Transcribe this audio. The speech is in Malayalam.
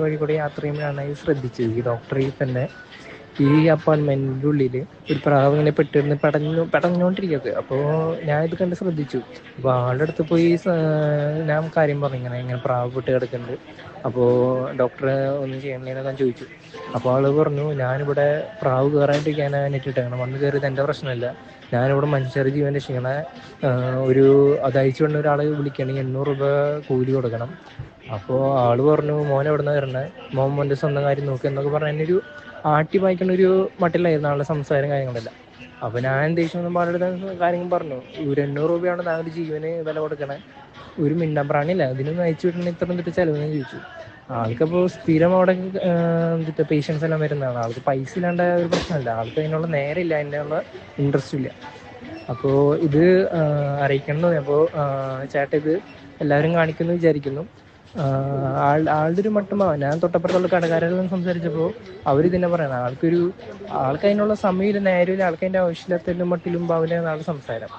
വഴി കൂടെ യാത്ര ചെയ്യുമ്പോഴാണ് ഇത് ശ്രദ്ധിച്ചത്. ഈ ഡോക്ടറിൽ തന്നെ ഈ അപ്പാർട്ട്മെന്റിന്റെ ഉള്ളില് ഒരു പ്രാവ് ഇങ്ങനെ പെട്ടിരുന്ന് പടഞ്ഞോണ്ടിരിക്കുന്നത്. അപ്പോൾ ഞാൻ ഇത് കണ്ട് ശ്രദ്ധിച്ചു. അപ്പോൾ ആളുടെ അടുത്ത് പോയി ഞാൻ കാര്യം പറഞ്ഞു, ഇങ്ങനെ ഇങ്ങനെ പ്രാവ് പെട്ട് കിടക്കുന്നുണ്ട്, അപ്പോൾ ഡോക്ടറെ ഒന്നും ചെയ്യണേന്നൊക്കെ ചോദിച്ചു. അപ്പോൾ ആള് പറഞ്ഞു, ഞാനിവിടെ പ്രാവ് കയറാണ്ടിരിക്കാനാണ് നെറ്റിട്ടേക്കണം, വന്ന് കയറിയത് എൻ്റെ പ്രശ്നമല്ല, ഞാനിവിടെ മനുഷ്യരുടെ ജീവൻ രക്ഷിക്കണ അത് അയച്ചു കൊണ്ട് ഒരാളെ വിളിക്കണമെങ്കിൽ 800 രൂപ കൂലി കൊടുക്കണം. അപ്പോൾ ആള് പറഞ്ഞു, മോൻ എവിടെ നിന്ന് വരണേ, മോൻ്റെ സ്വന്തം കാര്യം നോക്കുക എന്നൊക്കെ പറഞ്ഞ ഒരു ആട്ടി വായിക്കുന്ന ഒരു മട്ടിലായിരുന്നു ആളുടെ സംസാരം കാര്യങ്ങളെല്ലാം. അപ്പൊ ഞാൻ ദേഷ്യം പാടുന്ന കാര്യങ്ങൾ പറഞ്ഞു, ഒരു 800 രൂപയാണ് താങ്കളുടെ ജീവന് വില കൊടുക്കണേ, ഒരു മിണ്ടാൻ പ്രാണിയില്ല, അതിനൊന്നും അയച്ചു വിടണ ഇത്ര എന്നിട്ട് ചെലവെന്ന് ചോദിച്ചു. ആൾക്കപ്പോൾ സ്ഥിരം അവിടെ പേഷ്യൻസ് എല്ലാം വരുന്നതാണ്, ആൾക്ക് പൈസ ഇല്ലാണ്ട ഒരു പ്രശ്നമല്ല, ആൾക്ക് അതിനുള്ള നേരമില്ല, അതിനുള്ള ഇൻട്രസ്റ്റും ഇല്ല. അപ്പോൾ ഇത് അറിയിക്കണം. അപ്പോൾ ചേട്ടൻ ഇത് എല്ലാവരും കാണിക്കുന്നു വിചാരിക്കുന്നു. ആളുടെ ഒരു മട്ടുമാ, ഞാൻ തൊട്ടപ്പുറത്തുള്ള കടക്കാരെല്ലാം സംസാരിച്ചപ്പോൾ അവർ തന്നെ പറയണം, ആൾക്ക് അതിനുള്ള സമയമില്ല, നേരമില്ല, ആൾക്ക് അതിൻ്റെ ആവശ്യമില്ലാത്തതിലും മട്ടിലും ഭാവനയാണ് ആളുടെ സംസാരം.